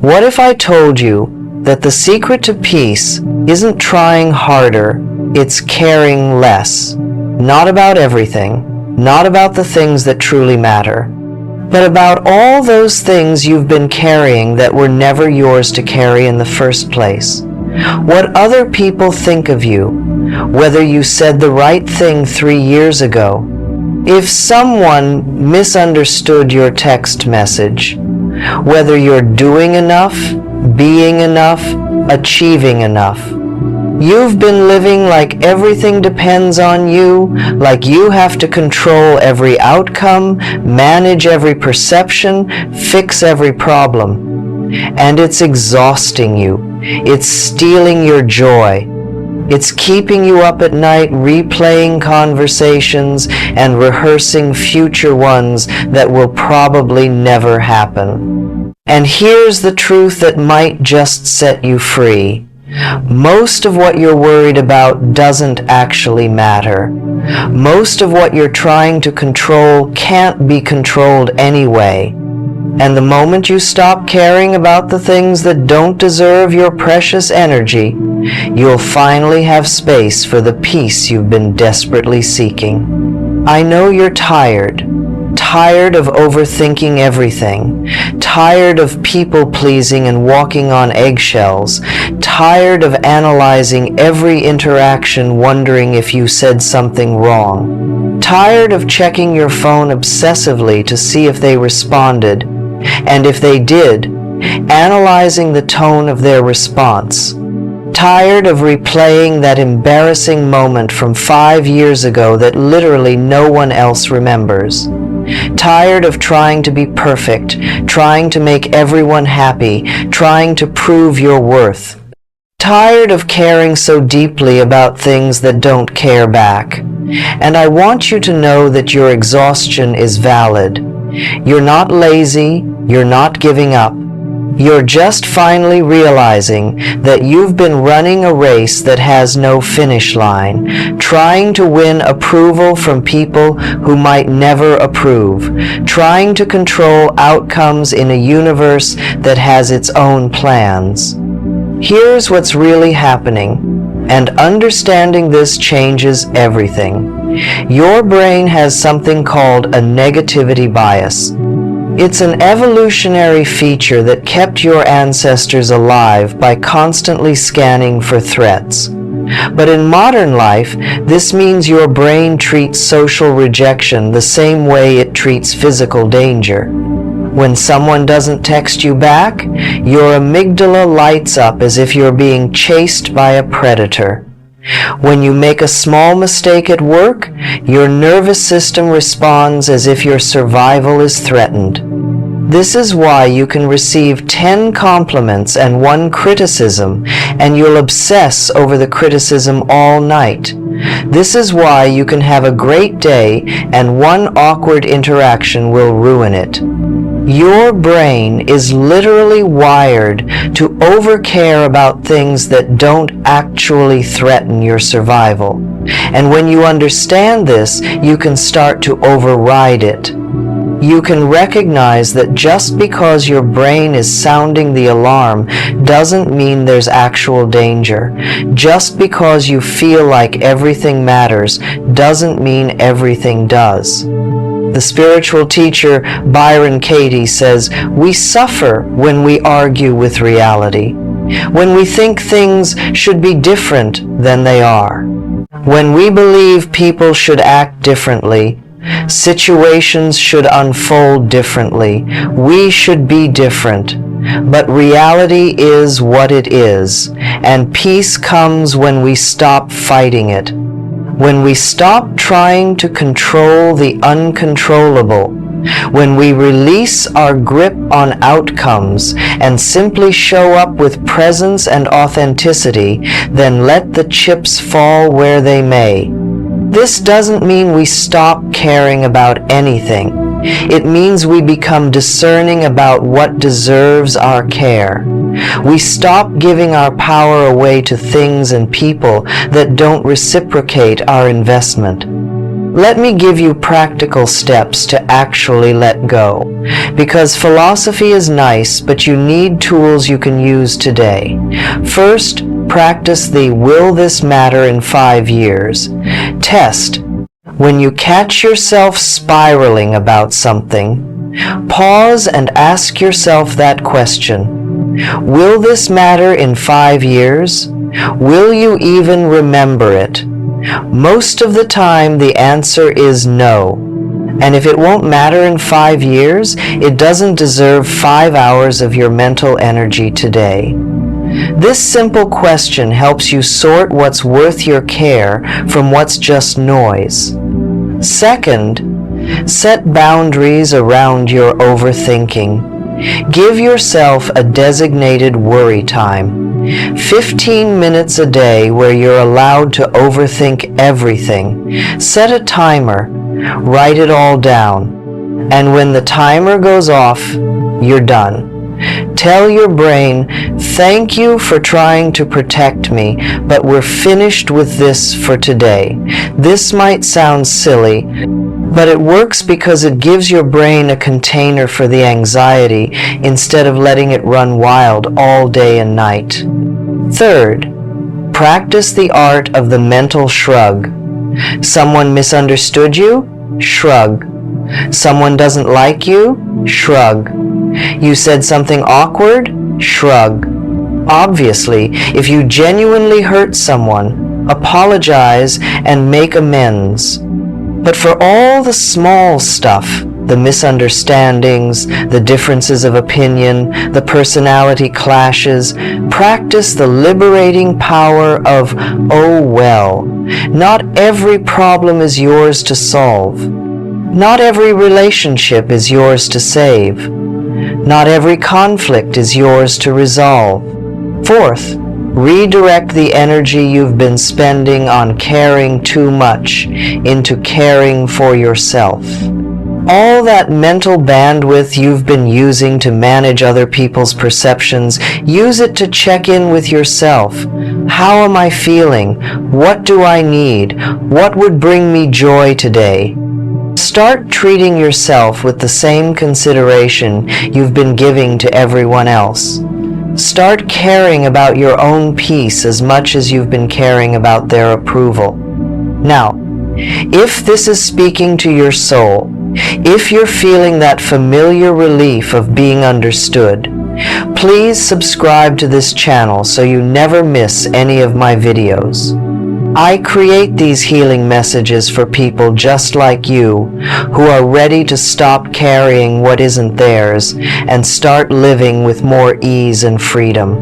What if I told you that the secret to peace isn't trying harder, it's caring less? Not about everything, not about the things that truly matter, but about all those things you've been carrying that were never yours to carry in the first place. What other people think of you, whether you said the right thing 3 years ago, if someone misunderstood your text message, whether you're doing enough, being enough, achieving enough. You've been living like everything depends on you, like you have to control every outcome, manage every perception, fix every problem. And it's exhausting you. It's stealing your joy. It's keeping you up at night replaying conversations and rehearsing future ones that will probably never happen. And here's the truth that might just set you free. Most of what you're worried about doesn't actually matter. Most of what you're trying to control can't be controlled anyway. And the moment you stop caring about the things that don't deserve your precious energy, you'll finally have space for the peace you've been desperately seeking. I know you're tired of overthinking everything, tired of people-pleasing and walking on eggshells, tired of analyzing every interaction wondering if you said something wrong, tired of checking your phone obsessively to see if they responded, and if they did, analyzing the tone of their response. Tired of replaying that embarrassing moment from 5 years ago that literally no one else remembers. Tired of trying to be perfect, trying to make everyone happy, trying to prove your worth. Tired of caring so deeply about things that don't care back. And I want you to know that your exhaustion is valid. You're not lazy, you're not giving up. You're just finally realizing that you've been running a race that has no finish line, trying to win approval from people who might never approve, trying to control outcomes in a universe that has its own plans. Here's what's really happening, and understanding this changes everything. Your brain has something called a negativity bias. It's an evolutionary feature that kept your ancestors alive by constantly scanning for threats. But in modern life, this means your brain treats social rejection the same way it treats physical danger. When someone doesn't text you back, your amygdala lights up as if you're being chased by a predator. When you make a small mistake at work, your nervous system responds as if your survival is threatened. This is why you can receive 10 compliments and 1 criticism, and you'll obsess over the criticism all night. This is why you can have a great day and 1 awkward interaction will ruin it. Your brain is literally wired to overcare about things that don't actually threaten your survival. And when you understand this, you can start to override it. You can recognize that just because your brain is sounding the alarm doesn't mean there's actual danger. Just because you feel like everything matters doesn't mean everything does. The spiritual teacher Byron Katie says, "We suffer when we argue with reality, when we think things should be different than they are, when we believe people should act differently, situations should unfold differently, we should be different. But reality is what it is, and peace comes when we stop fighting it. When we stop trying to control the uncontrollable, when we release our grip on outcomes and simply show up with presence and authenticity, then let the chips fall where they may. This doesn't mean we stop caring about anything. It means we become discerning about what deserves our care. We stop giving our power away to things and people that don't reciprocate our investment. Let me give you practical steps to actually let go, because philosophy is nice, but you need tools you can use today. First, practice the "Will this matter in 5 years?" test. When you catch yourself spiraling about something, pause and ask yourself that question. Will this matter in 5 years? Will you even remember it? Most of the time, the answer is no. And if it won't matter in 5 years, it doesn't deserve 5 hours of your mental energy today. This simple question helps you sort what's worth your care from what's just noise. Second, set boundaries around your overthinking. Give yourself a designated worry time. 15 minutes a day where you're allowed to overthink everything. Set a timer. Write it all down. And when the timer goes off, you're done. Tell your brain, "Thank you for trying to protect me, but we're finished with this for today." This might sound silly, but it works because it gives your brain a container for the anxiety instead of letting it run wild all day and night. Third, practice the art of the mental shrug. Someone misunderstood you? Shrug. Someone doesn't like you? Shrug. You said something awkward? Shrug. Obviously, if you genuinely hurt someone, apologize and make amends. But for all the small stuff, the misunderstandings, the differences of opinion, the personality clashes, practice the liberating power of, "Oh well." Not every problem is yours to solve. Not every relationship is yours to save. Not every conflict is yours to resolve. Fourth, redirect the energy you've been spending on caring too much into caring for yourself. All that mental bandwidth you've been using to manage other people's perceptions, use it to check in with yourself. How am I feeling? What do I need? What would bring me joy today? Start treating yourself with the same consideration you've been giving to everyone else. Start caring about your own peace as much as you've been caring about their approval. Now, if this is speaking to your soul, if you're feeling that familiar relief of being understood, please subscribe to this channel so you never miss any of my videos. I create these healing messages for people just like you who are ready to stop carrying what isn't theirs and start living with more ease and freedom.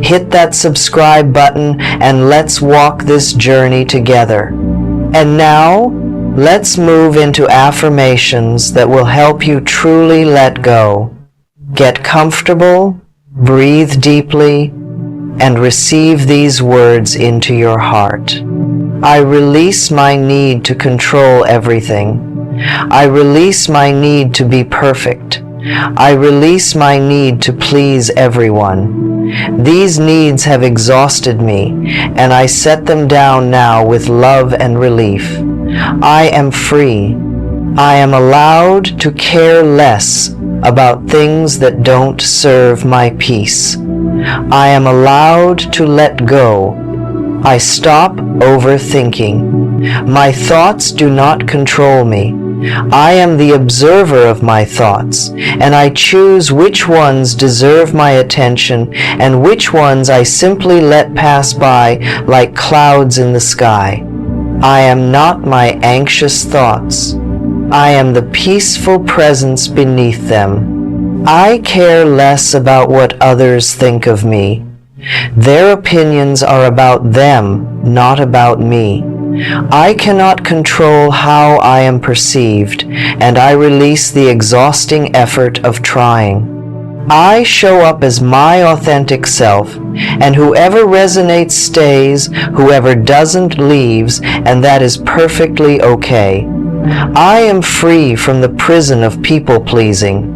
Hit that subscribe button and let's walk this journey together. And now, let's move into affirmations that will help you truly let go. Get comfortable, breathe deeply, and receive these words into your heart. I release my need to control everything. I release my need to be perfect. I release my need to please everyone. These needs have exhausted me, and I set them down now with love and relief. I am free. I am allowed to care less about things that don't serve my peace. I am allowed to let go. I stop overthinking. My thoughts do not control me. I am the observer of my thoughts, and I choose which ones deserve my attention and which ones I simply let pass by like clouds in the sky. I am not my anxious thoughts. I am the peaceful presence beneath them. I care less about what others think of me. Their opinions are about them, not about me. I cannot control how I am perceived, and I release the exhausting effort of trying. I show up as my authentic self, and whoever resonates stays, whoever doesn't leaves, and that is perfectly okay. I am free from the prison of people-pleasing.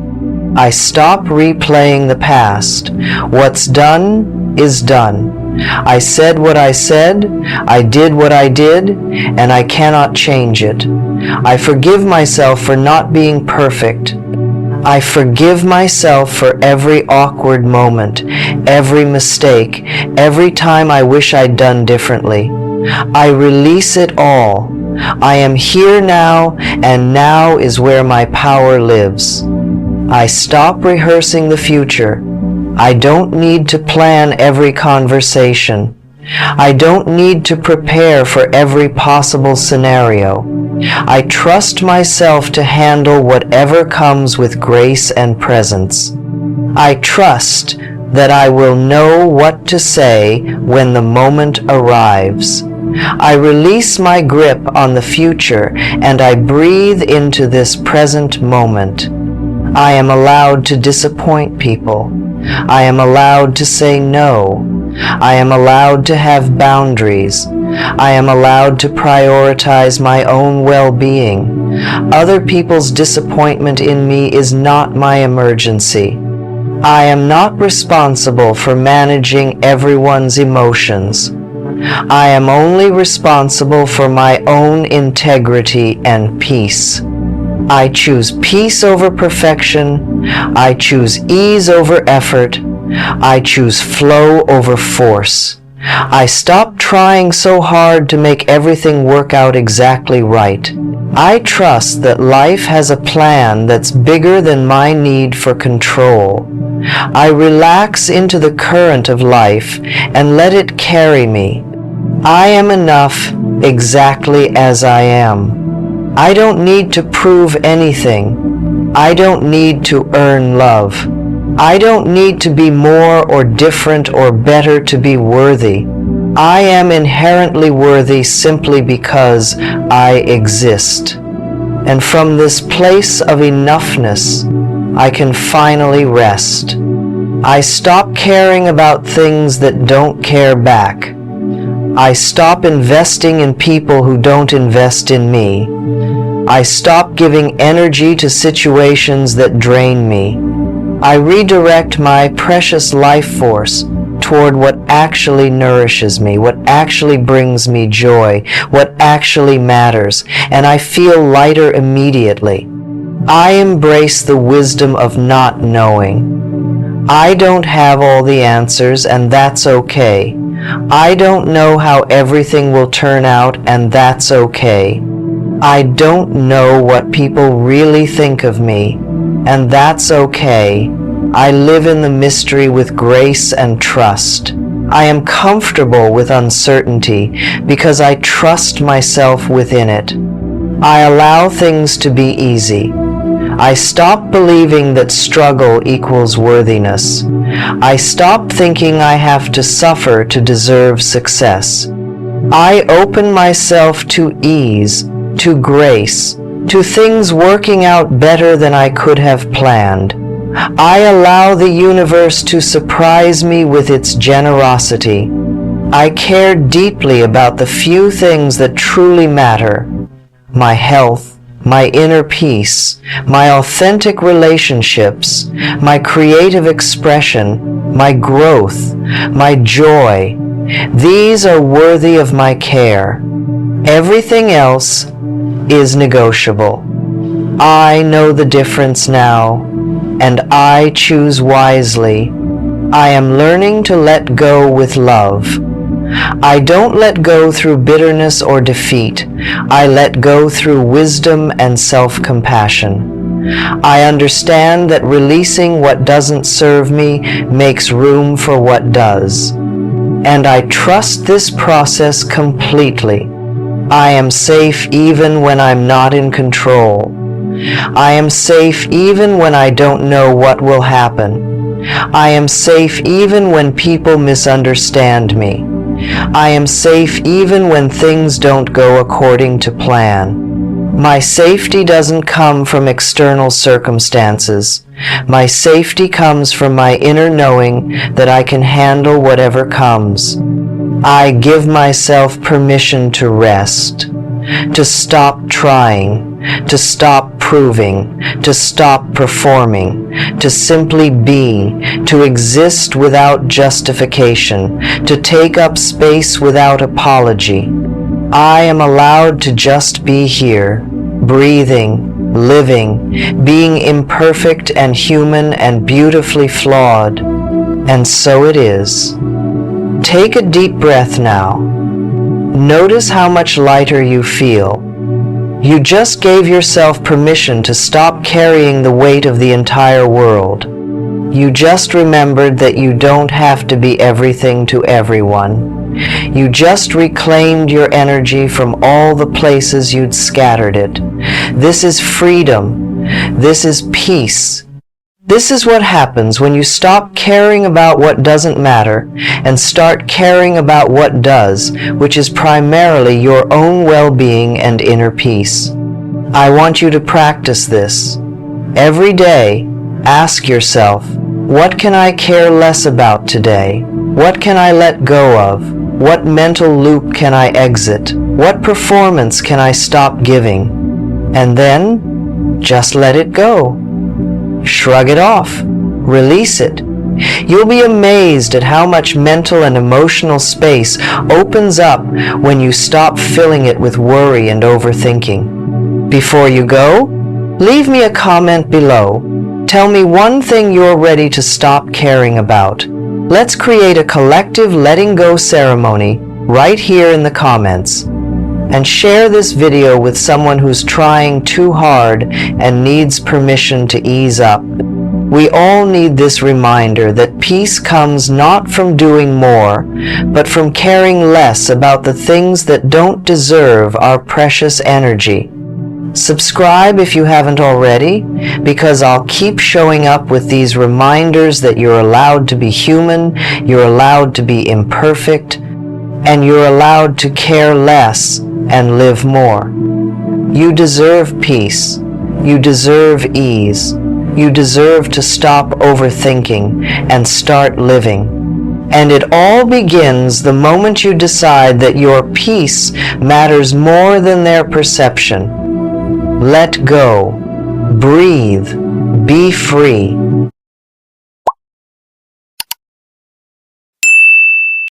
I stop replaying the past. What's done is done. I said what I said, I did what I did, and I cannot change it. I forgive myself for not being perfect. I forgive myself for every awkward moment, every mistake, every time I wish I'd done differently. I release it all. I am here now, and now is where my power lives. I stop rehearsing the future. I don't need to plan every conversation. I don't need to prepare for every possible scenario. I trust myself to handle whatever comes with grace and presence. I trust that I will know what to say when the moment arrives. I release my grip on the future and I breathe into this present moment. I am allowed to disappoint people. I am allowed to say no. I am allowed to have boundaries. I am allowed to prioritize my own well-being. Other people's disappointment in me is not my emergency. I am not responsible for managing everyone's emotions. I am only responsible for my own integrity and peace. I choose peace over perfection. I choose ease over effort. I choose flow over force. I stop trying so hard to make everything work out exactly right. I trust that life has a plan that's bigger than my need for control. I relax into the current of life and let it carry me. I am enough exactly as I am. I don't need to prove anything. I don't need to earn love. I don't need to be more or different or better to be worthy. I am inherently worthy simply because I exist. And from this place of enoughness, I can finally rest. I stop caring about things that don't care back. I stop investing in people who don't invest in me. I stop giving energy to situations that drain me. I redirect my precious life force toward what actually nourishes me, what actually brings me joy, what actually matters, and I feel lighter immediately. I embrace the wisdom of not knowing. I don't have all the answers, and that's okay. I don't know how everything will turn out, and that's okay. I don't know what people really think of me, and that's okay. I live in the mystery with grace and trust. I am comfortable with uncertainty because I trust myself within it. I allow things to be easy. I stop believing that struggle equals worthiness. I stop thinking I have to suffer to deserve success. I open myself to ease, to grace, to things working out better than I could have planned. I allow the universe to surprise me with its generosity. I care deeply about the few things that truly matter: my health, my inner peace, my authentic relationships, my creative expression, my growth, my joy. These are worthy of my care. Everything else is negotiable. I know the difference now, and I choose wisely. I am learning to let go with love. I don't let go through bitterness or defeat. I let go through wisdom and self-compassion. I understand that releasing what doesn't serve me makes room for what does. And I trust this process completely. I am safe even when I'm not in control. I am safe even when I don't know what will happen. I am safe even when people misunderstand me. I am safe even when things don't go according to plan. My safety doesn't come from external circumstances. My safety comes from my inner knowing that I can handle whatever comes. I give myself permission to rest, to stop trying, to stop proving, to stop performing, to simply be, to exist without justification, to take up space without apology. I am allowed to just be here, breathing, living, being imperfect and human and beautifully flawed. And so it is. Take a deep breath now. Notice how much lighter you feel. You just gave yourself permission to stop carrying the weight of the entire world. You just remembered that you don't have to be everything to everyone. You just reclaimed your energy from all the places you'd scattered it. This is freedom. This is peace. This is what happens when you stop caring about what doesn't matter and start caring about what does, which is primarily your own well-being and inner peace. I want you to practice this. Every day, ask yourself, what can I care less about today? What can I let go of? What mental loop can I exit? What performance can I stop giving? And then, just let it go. Shrug it off. Release it. You'll be amazed at how much mental and emotional space opens up when you stop filling it with worry and overthinking. Before you go, leave me a comment below. Tell me one thing you're ready to stop caring about. Let's create a collective letting go ceremony right here in the comments. And share this video with someone who's trying too hard and needs permission to ease up. We all need this reminder that peace comes not from doing more, but from caring less about the things that don't deserve our precious energy. Subscribe if you haven't already, because I'll keep showing up with these reminders that you're allowed to be human, you're allowed to be imperfect, and you're allowed to care less and live more. You deserve peace. You deserve ease. You deserve to stop overthinking and start living. And it all begins the moment you decide that your peace matters more than their perception. Let go. Breathe. Be free.